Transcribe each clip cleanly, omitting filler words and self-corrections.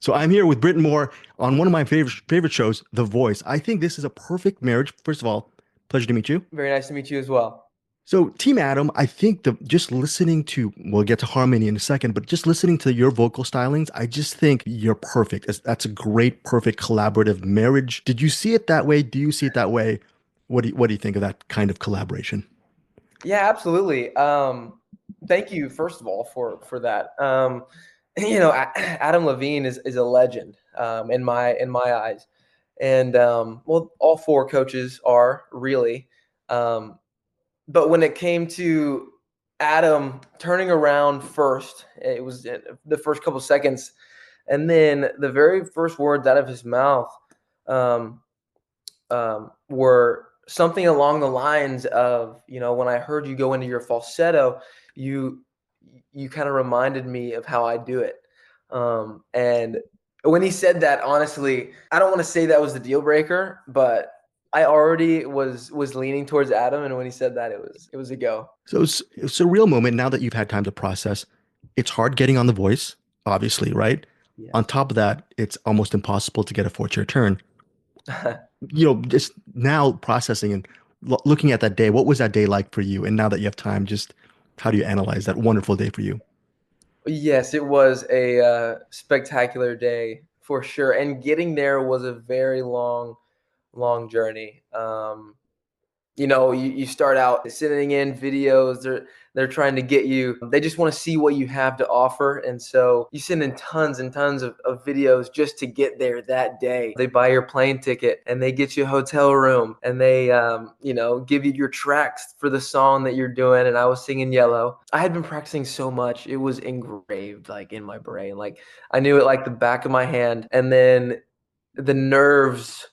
So I'm here with Britton Moore on one of my favorite shows, The Voice. I think this is a perfect marriage. First of all, pleasure to meet you. Very nice to meet you as well. So Team Adam, I think the just listening to we'll get to harmony in a second, but just listening to your vocal stylings, I just think you're perfect. That's a great, perfect collaborative marriage. Did you see it that way? Do you see it that way? What do you think of that kind of collaboration? Yeah, absolutely. Thank you, first of all, for that. Adam Levine is a legend in my eyes, and well, all four coaches are really. Um, but when it came to Adam turning around first, it was the first couple seconds, and then the very first words out of his mouth. Um, were something along the lines of, when I heard you go into your falsetto, you you kind of reminded me of how I do it. And when he said that, honestly, I don't want to say that was the deal breaker, but I already was leaning towards Adam, and when he said that, it was a go. So it's a real moment now that you've had time to process. It's hard getting on The Voice, obviously, right? On Yes. top of that, it's almost impossible to get a fourth-year turn. Just now processing and looking at that day, what was that day like for you? And now that you have time, just how do you analyze that wonderful day for you? Yes, it was a spectacular day for sure, and getting there was a very long journey. You start out sending in videos. They're trying to get you. They just want to see what you have to offer, and so you send in tons and tons of videos just to get there that day. They buy your plane ticket and they get you a hotel room, and they give you your tracks for the song that you're doing. And I was singing Yellow. I had been practicing so much; it was engraved like in my brain. Like I knew it like the back of my hand. And then the nerves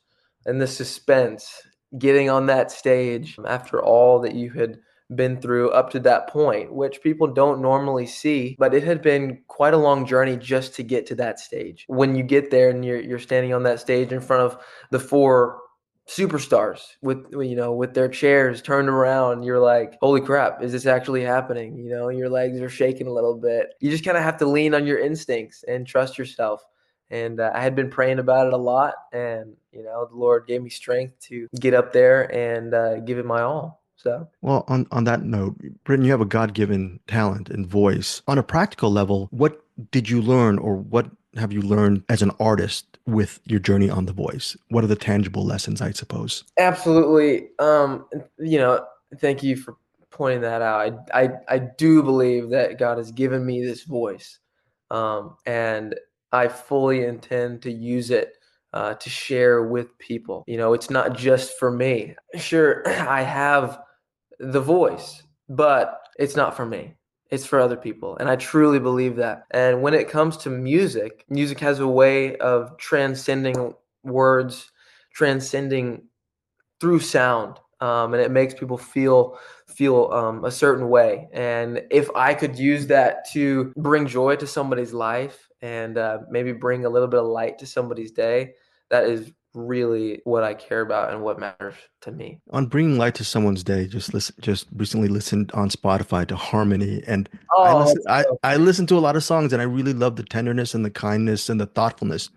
and the suspense getting on that stage after all that you had been through up to that point, which people don't normally see, but it had been quite a long journey just to get to that stage. When you get there and you're standing on that stage in front of the four superstars with their chairs turned around, you're like, holy crap, is this actually happening? Your legs are shaking a little bit. You just kind of have to lean on your instincts and trust yourself. And I had been praying about it a lot, and the Lord gave me strength to get up there and give it my all. So Well, on that note, Britton, you have a God-given talent and voice. On a practical level, what did you learn or what have you learned as an artist with your journey on The Voice? What are the tangible lessons, I suppose? absolutely, thank you for pointing that out. I do believe that God has given me this voice, and I fully intend to use it to share with people. It's not just for me. Sure, I have the voice, but it's not for me. It's for other people. And I truly believe that. And when it comes to music, music has a way of transcending words, transcending through sound. And it makes people feel a certain way. And if I could use that to bring joy to somebody's life and maybe bring a little bit of light to somebody's day, that is really what I care about and what matters to me. On bringing light to someone's day, just recently listened on Spotify to Harmony, and I Oh, listen that's I so I listen to a lot of songs, and I really love the tenderness and the kindness and the thoughtfulness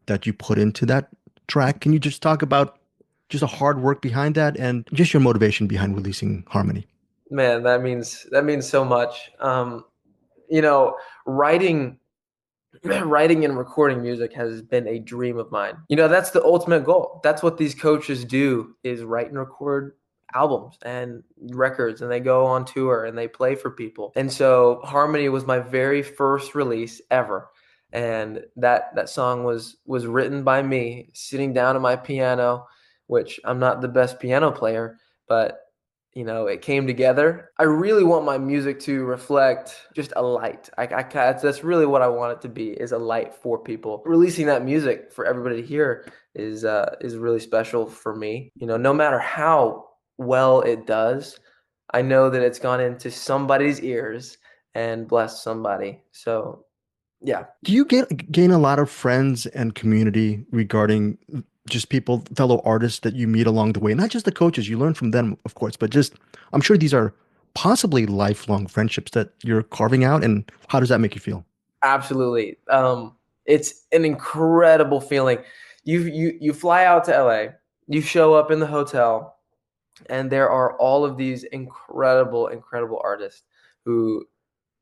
that you put into that track. Can you just talk about just the hard work behind that and just your motivation behind releasing Harmony? man, that means so much. You know, writing writing and recording music has been a dream of mine. That's the ultimate goal. That's what these coaches do is write and record albums and records, and they go on tour and they play for people. And so Harmony was my very first release ever. And that song was written by me sitting down at my piano, which I'm not the best piano player, but it came together. I really want my music to reflect just a light. That's really what I want it to be, is a light for people. Releasing that music for everybody to hear is really special for me. No matter how well it does, I know that it's gone into somebody's ears and blessed somebody. So yeah. Do you gain a lot of friends and community regarding just people, fellow artists that you meet along the way? Not just the coaches, you learn from them, of course, but just I'm sure these are possibly lifelong friendships that you're carving out. And how does that make you feel? Absolutely. It's an incredible feeling. You fly out to LA, you show up in the hotel, and there are all of these incredible artists who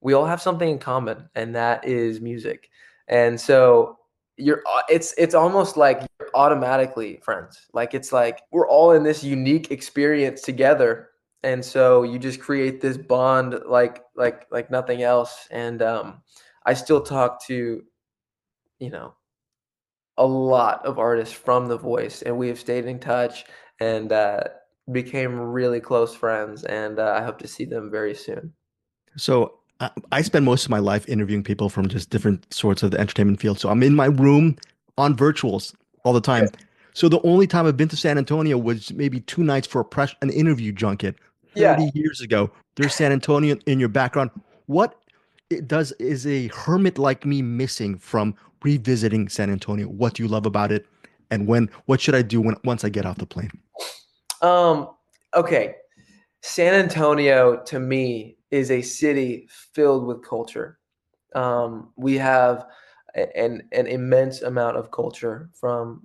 we all have something in common, and that is music. And so it's almost like you're automatically friends. Like it's like we're all in this unique experience together. And so you just create this bond like nothing else. And I still talk to, you know, a lot of artists from The Voice, and we have stayed in touch and became really close friends. And I hope to see them very soon. So I spend most of my life interviewing people from just different sorts of the entertainment field. So I'm in my room on virtuals all the time. So the only time I've been to San Antonio was maybe 2 nights for an interview junket Yeah. 30 years ago. There's San Antonio in your background. What it does is a hermit like me missing from revisiting San Antonio? What do you love about it? And what should I do once I get off the plane? Um, okay. San Antonio to me is a city filled with culture. We have an immense amount of culture from,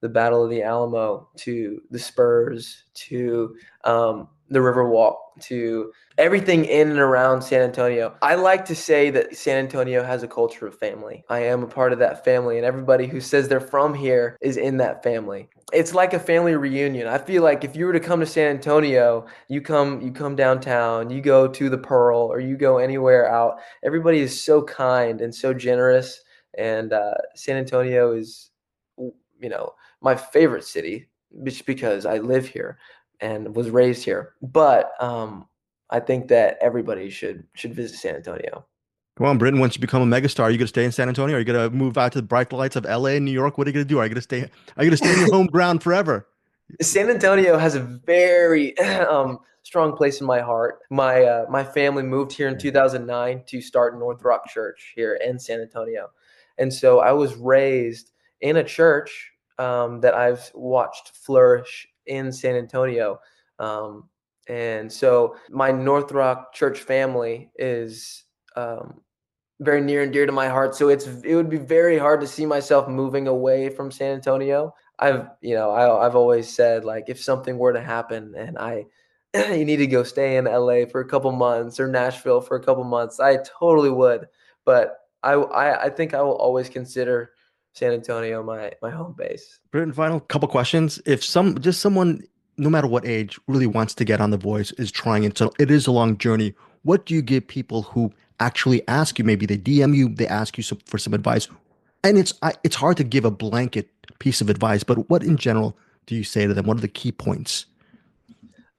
the Battle of the Alamo to the Spurs to the Riverwalk to everything in and around San Antonio. I like to say that San Antonio has a culture of family. I am a part of that family, and everybody who says they're from here is in that family. It's like a family reunion. I feel like if you were to come to San Antonio, you come downtown, you go to the Pearl, or you go anywhere out. Everybody is so kind and so generous, and San Antonio is, my favorite city just because I live here and was raised here. But I think that everybody should visit San Antonio. Come on, Britton, once you become a megastar, are you gonna stay in San Antonio? Are you gonna move out to the bright lights of LA and New York? What are you gonna do? Are you gonna stay in your home ground forever? San Antonio has a very strong place in my heart. My family moved here in 2009 to start NorthRock Church here in San Antonio, and so I was raised in a church that I've watched flourish in San Antonio. Um, and so my NorthRock Church family is very near and dear to my heart. So it would be very hard to see myself moving away from San Antonio. I've always said, like, if something were to happen and you need to go stay in LA for a couple months or Nashville for a couple months, I totally would. But I think I will always consider San Antonio my home base. Britton, final couple questions. If someone, no matter what age, really wants to get on The Voice, is trying it, so it is a long journey. What do you give people who actually ask you? Maybe they DM you, they ask you for some advice, and it's hard to give a blanket piece of advice. But what in general do you say to them? What are the key points?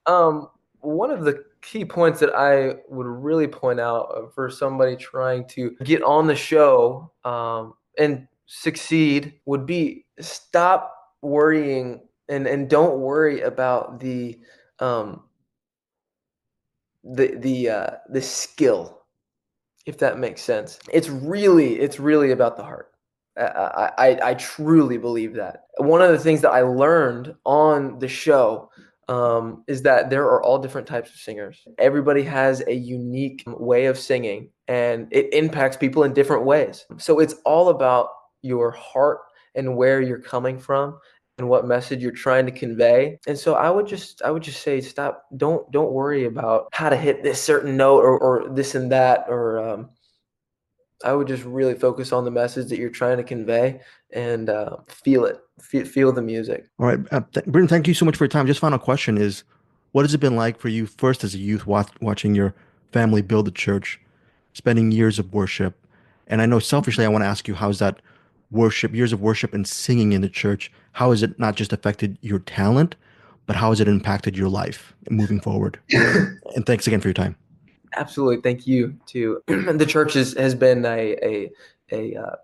One of the key points that I would really point out for somebody trying to get on the show and succeed would be stop worrying and don't worry about um, the skill, if that makes sense. It's really about the heart. I truly believe that. One of the things that I learned on the show is that there are all different types of singers. Everybody has a unique way of singing, and it impacts people in different ways. So it's all about your heart and where you're coming from and what message you're trying to convey. And so I would just say stop. Don't worry about how to hit this certain note or this and that or I would just really focus on the message that you're trying to convey and feel it, feel the music. All right, Britton, thank you so much for your time. Just final question is, what has it been like for you first as a youth watching your family build a church, spending years of worship? And I know selfishly, I want to ask you, how's that years of worship and singing in the church, how has it not just affected your talent, but how has it impacted your life moving forward? And thanks again for your time. Absolutely, thank you too. The church has been a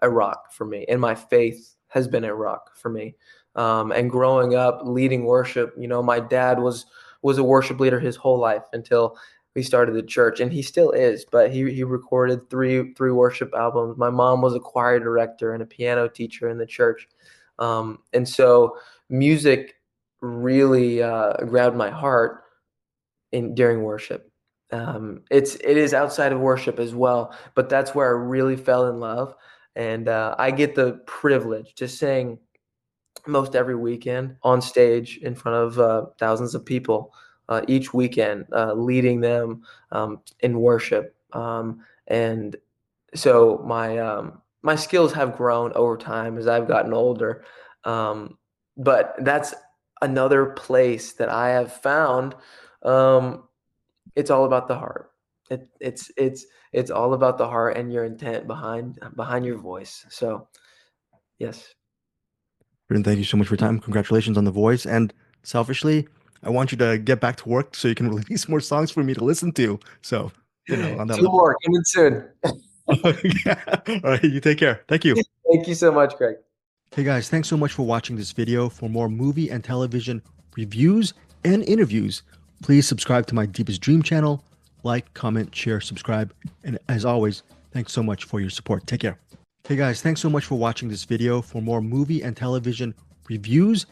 rock for me, and my faith has been a rock for me. And growing up leading worship, my dad was a worship leader his whole life until we started the church, and he still is. But he recorded three worship albums. My mom was a choir director and a piano teacher in the church, and so music really grabbed my heart in during worship. It is outside of worship as well, but that's where I really fell in love. And I get the privilege to sing most every weekend on stage in front of thousands of people each weekend, leading them in worship. And so my skills have grown over time as I've gotten older. But that's another place that I have found. Um, it's all about the heart. It's all about the heart and your intent behind your voice. So yes. Britton, thank you so much for your time. Congratulations on The Voice. And selfishly, I want you to get back to work so you can release more songs for me to listen to. So, on that Two level. more coming soon. Yeah. All right, you take care. Thank you. Thank you so much, Greg. Hey guys, thanks so much for watching this video. For more movie and television reviews and interviews, please subscribe to my Deepest Dream channel. Like, comment, share, subscribe. And as always, thanks so much for your support. Take care. Hey guys, thanks so much for watching this video. For more movie and television reviews